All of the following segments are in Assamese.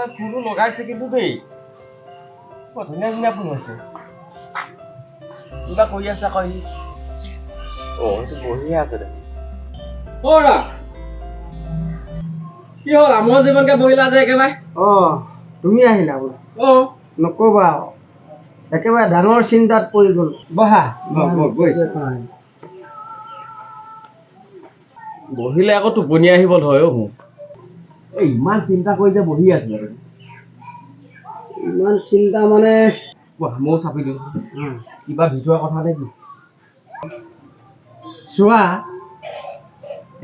ফুলটো লগাইছে কিন্তু দেই বৰ ধুনীয়া ধুনীয়া ফুল হৈছে কিবা কৰি আছে আকৌ সি সেইটো বহিয়ে আছে দে অৰা কি হ'ল আমাৰ জীৱনকে বহিলা যে একেবাৰে তুমি আহিলা বোলে নকবা একেবাৰে ডাঙৰ চিন্তাত পৰি গ'ল বহা বহিলে আকৌ টোপনি আহিব ধৰে মোক এই ইমান চিন্তা কৰি যে বহি আছিলে ইমান চিন্তা মানে ময়ো চাপি দিওঁ কিবা ভিতৰুৱা কথা নে কি চোৱা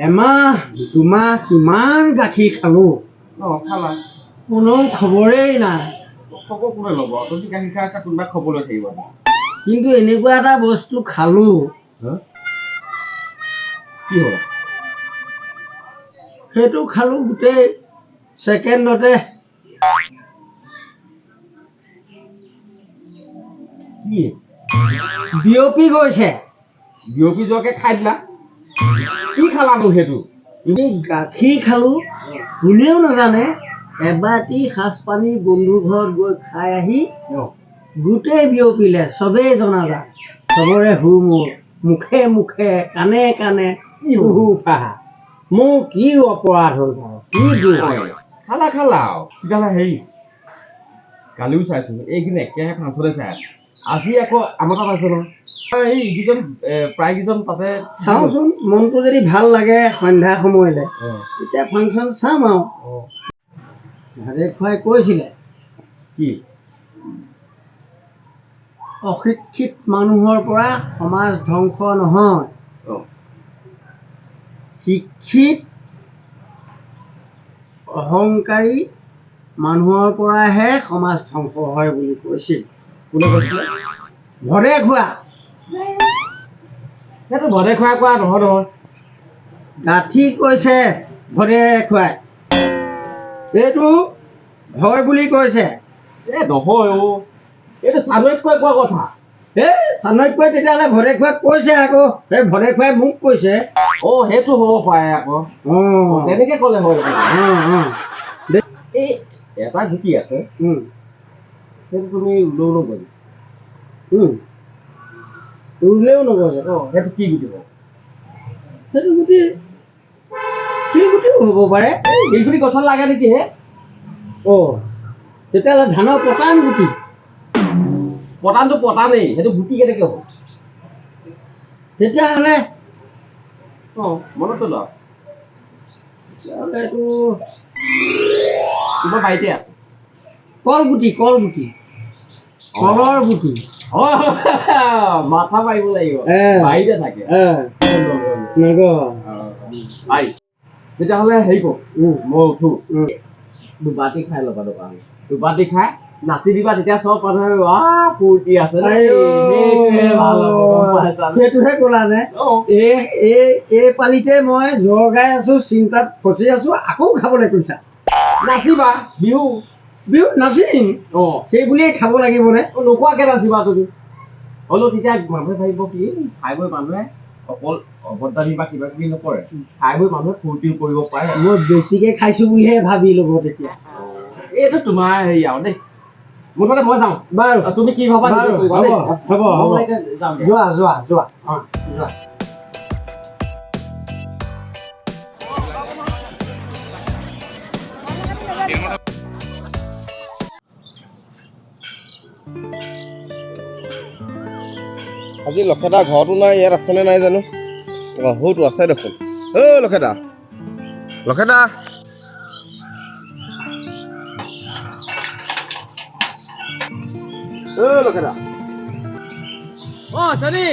এমাহ দুমাহ কিমান গাখীৰ খালো খালা কোনো খবৰেই নাই খবৰ কোনে ল'ব তুমি গাখীৰ খাই আছা কোনোবাই খবৰ লৈ থাকিব কিন্তু এনেকুৱা এটা বস্তু খালো কি হ'ল সেইটো খালো গোটেই ছেকেণ্ডতে কি বিয়পি গৈছে বিয়পি যোৱাকে খাই দিলা কি খালানো সেইটো তুমি গাখীৰ খালো কোনেও নাজানে এবাটি সাজ পানী বন্ধুৰ ঘৰত গৈ খাই আহি গোটেই বিয়পিলে চবেই জনাজাত চবৰে হুৰ মুখে মুখে কাণে কাণে মোৰ কি অপৰাধ হ'ল বাৰু কি দুখ খালা খালা তেতিয়াহ'লে হেৰি কালিও চাইছো এইখিনি একেহে ফাংচনে চাই আজি আকৌ আমাৰ তাত আছে নহয় এইকেইজন প্ৰায়কেইজন তাতে চাওঁচোন মনটো যদি ভাল লাগে সন্ধ্যা সময়লৈ তেতিয়া ফাংচন চাম আৰু ভাদে খুৱাই কৈছিলে কি অশিক্ষিত মানুহৰ পৰা সমাজ ধ্বংস নহয় শিক্ষিত অহংকাৰী মানুহৰ পৰাহে সমাজ ধ্বংস হয় বুলি কৈছিল কোনে কৈছিলে ভদে খোৱা সেইটো ভদে খুৱাই কোৱা নহয় নহয় গাঁঠি কৈছে ভদে খুৱাই এইটো হয় বুলি কৈছে নহয় এইটো চাণক্যই কোৱা কথা চাণক্যই তেতিয়াহ'লে ভদে খুৱাক কৈছে আকৌ সেই ভদে খুৱাই মোক কৈছে সেইটো হ'ব পাৰে আকৌ তেনেকে ক'লে হয় এই এটা গুটি আছে সেইটো তুমি ওলও কৰি উৰুলেও নগজে সেইটো কি গুটি হ'ব সেইটো গুটি শিলগুটিও হ'ব পাৰে শিলগুটি গছত লাগে নেকি তেতিয়াহ'লে ধানৰ পতান গুটি পতানটো পতানেই সেইটো গুটি কেনেকে হ'ব তেতিয়াহ'লে মনত পেলোৱা এইটো তোমাৰ বাৰীতে আছে কলগুটি কলৰ গুটি মাথা মাৰিব লাগিব বাৰীতে থাকে তেতিয়াহ'লে হেৰি কৰো মই উঠো দুবাটি খাই ল'বা দোকান দুবাটি খাই নাচি দিবা তেতিয়া চব মানুহে ফূৰ্তি আছে সেইটোহে ক'লা নে এই পালিতে মই জ্বৰ গাই আছো চিন্তাত ফচি আছো আকৌ খাবলৈ কৈছা নাচিবা বিহু নাচিম সেই বুলিয়ে খাব লাগিবনে নোখোৱাকে নাচিবা তুমি হ'লেও তেতিয়া মানুহে ভাবিব কি খাই বৈ মানুহে অকল অভদ্ৰামী বা কিবা কিবি নকৰে খাই বৈ মানুহে ফূৰ্তি কৰিব পাৰে মই বেছিকে খাইছো বুলিহে ভাবি ল'ব তেতিয়া এইটো তোমাৰ হেৰি আৰু দেই মুঠতে মই যাওঁ বাৰু তুমি কি ভাবা হ'ব যোৱা আজি লখেদা ঘৰতো নাই ইয়াত আছেনে নাই জানো হয়তো আছে দেখোন লখেদা লখেদা লখেদা চনি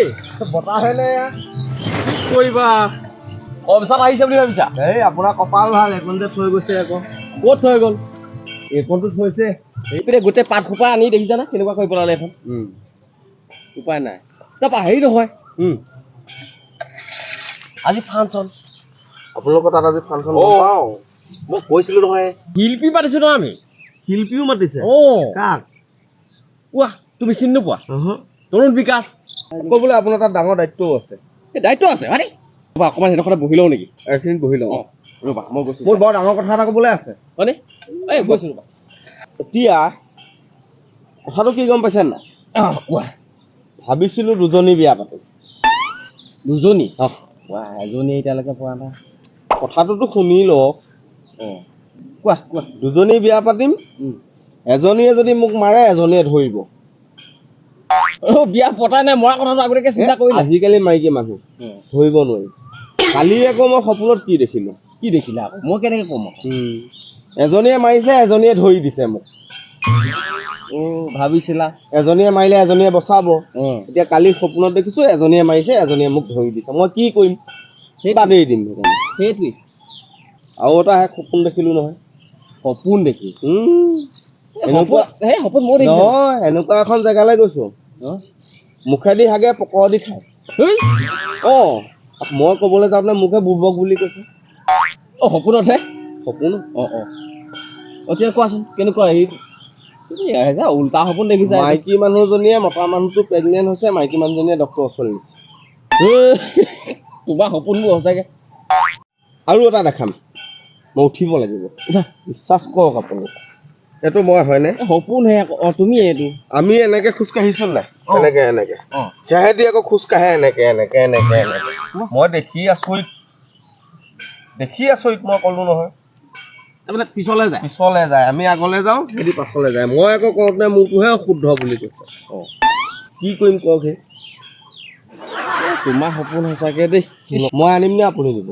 বতাহ হয়নে কি কৰিবা অফিচত আহিছে বুলি ভাবিছা আপোনাৰ কপাল ভাল এইখন যে থৈ গৈছে আকৌ ক'ত থৈ গ'ল এইখনতো থৈছে এইপিনে গোটেই পাত খোপা আনি দেখিছা না কেনেকুৱা কৰি পেলালে এখন উপায় নাই তাৰপৰা হেৰি নহয় আজি ফাংচন আপোনালোকৰ তাত আজি ফাংচন মই কৈছিলো নহয় শিল্পী পাতিছো ন আমি শিল্পীও মাতিছে কাক কোৱা তুমি চিনি নোপোৱা তৰুণ বিকাশ বোলে আপোনাৰ তাত ডাঙৰ দায়িত্বও আছে এই দায়িত্ব আছে মানে অকণমান সেইডোখৰতে বহি লওঁ নেকি এইখিনিত বহি লওঁ ৰ'বা মই গৈছো মোৰ বৰ ডাঙৰ কথা এটা ক'বলৈ আছে হয়নে এই গৈছো ৰ'বা এতিয়া কথাটো কি গম পাইছে নাই? কোৱা ভাবিছিলোঁ দুজনী বিয়া পাতিম। দুজনী অহ, এজনী এতিয়ালৈকে পোৱা নাই কথাটোতো শুনি লওক। কোৱা কোৱা দুজনী বিয়া পাতিম, এজনীয়ে যদি মোক মাৰে এজনীয়ে ধৰিব। বিয়া পতাই নাই মৰা কথাটো আগতীয়াকে চিন্তা কৰিলা আজিকালি মাইকী মানুহ ধৰিব নোৱাৰি। কালি আকৌ মই সপোনত কি দেখিলোঁ? কি দেখিলা আকৌ মই কেনেকে কম আকৌ এজনীয়ে মাৰিছে এজনীয়ে ধৰি দিছে মোক। ভাবিছিলা এজনীয়ে মাৰিলে এজনীয়ে বচাব। এতিয়া কালি সপোনত দেখিছোঁ এজনীয়ে মাৰিছে এজনীয়ে মোক ধৰি দিছে। মই কি কৰিম? বাদেই দিম। সেইটোৱে আৰু এটা সপোন দেখিলোঁ নহয়। সপোন দেখি এনেকুৱা সেই সপোন মই দেখিছোঁ নহয়, এনেকুৱা এখন জেগালৈ গৈছোঁ মুখেদি হাগে পকৰেদি খায়। মই ক'বলৈ যাওঁতে মুখে বুৰ্বক বুলি কৈছে। সপোনতহে সপোন এতিয়া কোৱাচোন কেনেকুৱা উল্টা সপোন দেখিছা মাইকী মানুহজনীয়ে মতা মানুহটো প্ৰেগনেণ্ট হৈছে, মাইকী মানুহজনীয়ে ডক্টৰৰ ওচৰলৈ নিছে। তোমাৰ সপোনবোৰ সঁচাকে আৰু এটা দেখাম, মই উঠিব লাগিব। বিশ্বাস কৰক আপুনি, এইটো মই হয়নে? সপোনহে আকৌ তুমি এইটো আমি এনেকে খোজকাঢ়িছোঁ নাই? এনেকে এনেকে সিহঁতি আকৌ খোজকাঢ়ে এনেকে এনেকে এনেকে এনেকে। মই দেখি আচৰিত মই ক'লো নহয়। তাৰমানে পিছলৈ যায়, আমি আগলৈ যাওঁ সিহঁতি পাছলৈ যায়। মই আকৌ কওঁতে মোৰটোহে অশুদ্ধ বুলি কৈছে। কি কৰিম কওক হে? তোমাৰ সপোন সঁচাকে দেই মই আনিম নে আপুনি দিব?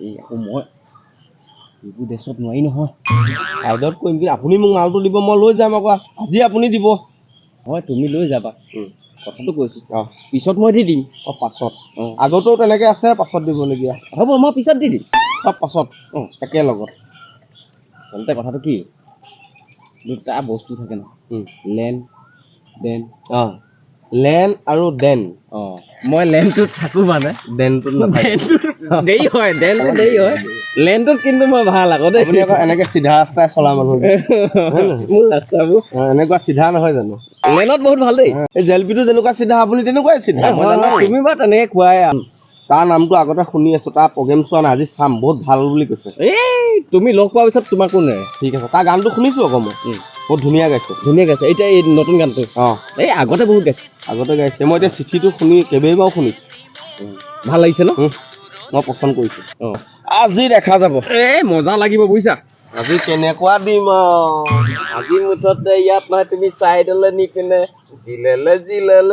এই আকৌ মই এইবোৰ ড্ৰেছত নোৱাৰি নহয়। ছাইডত কৰিম কি? আপুনি মোক মালটো দিব, মই লৈ যাম আকৌ। আজি আপুনি দিব। হয় তুমি লৈ যাবা কথাটো কৈছোঁ। পিছত মই দি দিম। পাছত আগতেও তেনেকে আছে, পাছত দিবলগীয়া হ'ব মই পিছত দি দিম। চব পাছত একেলগত। আচলতে কথাটো কি দুটা বস্তু থাকে ন লেন দেন লেন আৰু দেন। মই লেনটোত থাকো মানে দেনটোত নাথাকে। দেৰি হয় দেনটো দেৰি হয় লেনটোত কিন্তু মই ভাল আকৌ দেই। আপুনি আকৌ এনেকে চিধা ৰাস্তাই চলা মানুহ মোৰ ৰাস্তাবোৰ এনেকুৱা চিধা নহয় জানো? লেনত বহুত ভাল দেই। এই জেলপিটো যেনেকুৱা চিধা আপুনি তেনেকুৱাই চিধা। তুমি বাৰু তেনেকে কোৱাই তাৰ নামটো আগতে শুনি আছো, তাৰ প্ৰগ্ৰেম চোৱা নাই, আজি চাম, বহুত ভাল বুলি কৈছে। এই তুমি লগ পোৱাৰ পিছত তোমাক কোন ঠিক আছে, তাৰ গানটো শুনিছো আকৌ মই বহুত ধুনীয়া গাইছে। এতিয়া এই নতুন গানটো এই আগতে বহুত গাইছে। মই এতিয়া চিঠিটো শুনি কেইবাৰো শুনিছো, ভাল লাগিছে ন? মই পচন্দ কৰিছো। আজি দেখা যাব, মজা লাগিব বুজিছা। আজি কেনেকুৱা দিম আজি মুঠতে ইয়াত নহয় তুমি চাইডলৈ নি পিনে জিলেলে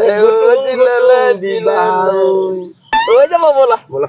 দিবা হৈ যাব ব'লা ব'লা।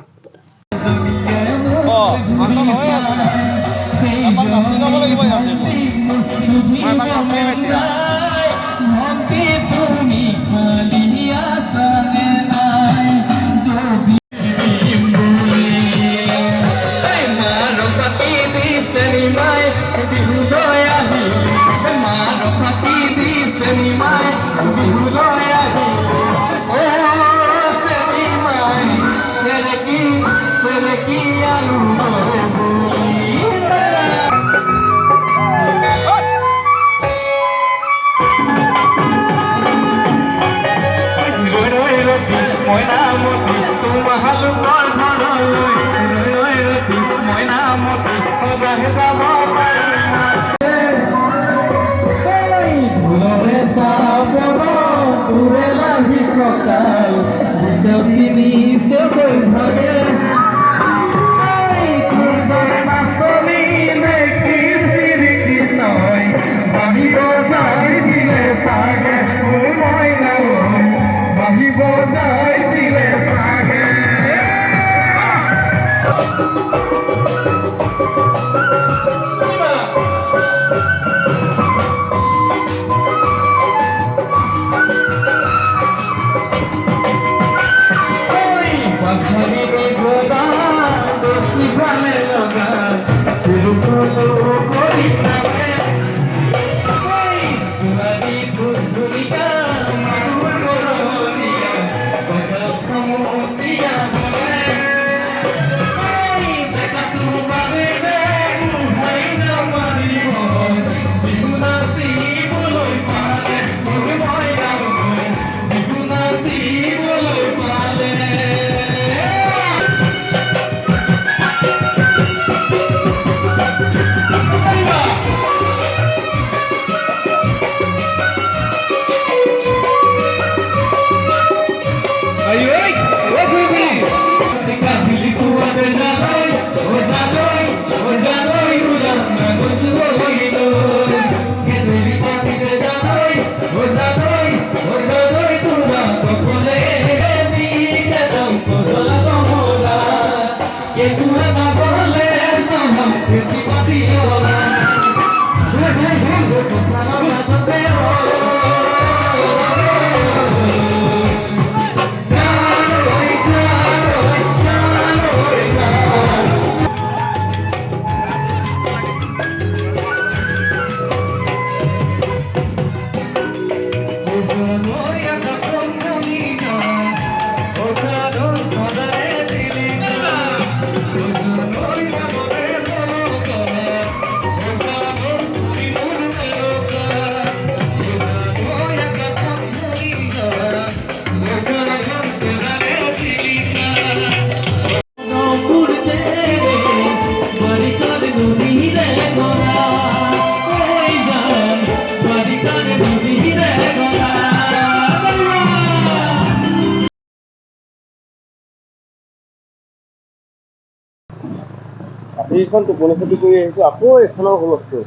এইখন টোপনি ক্ষতি কৰি আহিছোঁ আকৌ এইখনৰ হুলস্থুল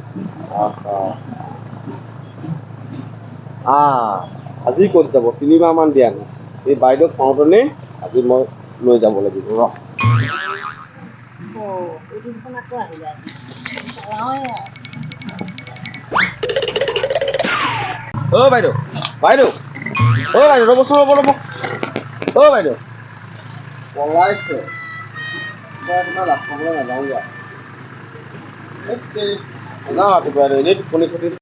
আজি ক'ত যাব 3 মাহমান দিয়া নাই এই বাইদেউক পাওঁতেনে আজি মই লৈ যাব লাগিব ৰ বাইদেউ বাইদেউ বাইদেউ ৰ'বচোন ৰ'ব বাইদেউ পলাইছে আপোনাৰ লাভ পাবলৈ নাযাওঁগৈ নাযাওঁ ৰাতিপুৱা এনেই টোপনি ক্ষতি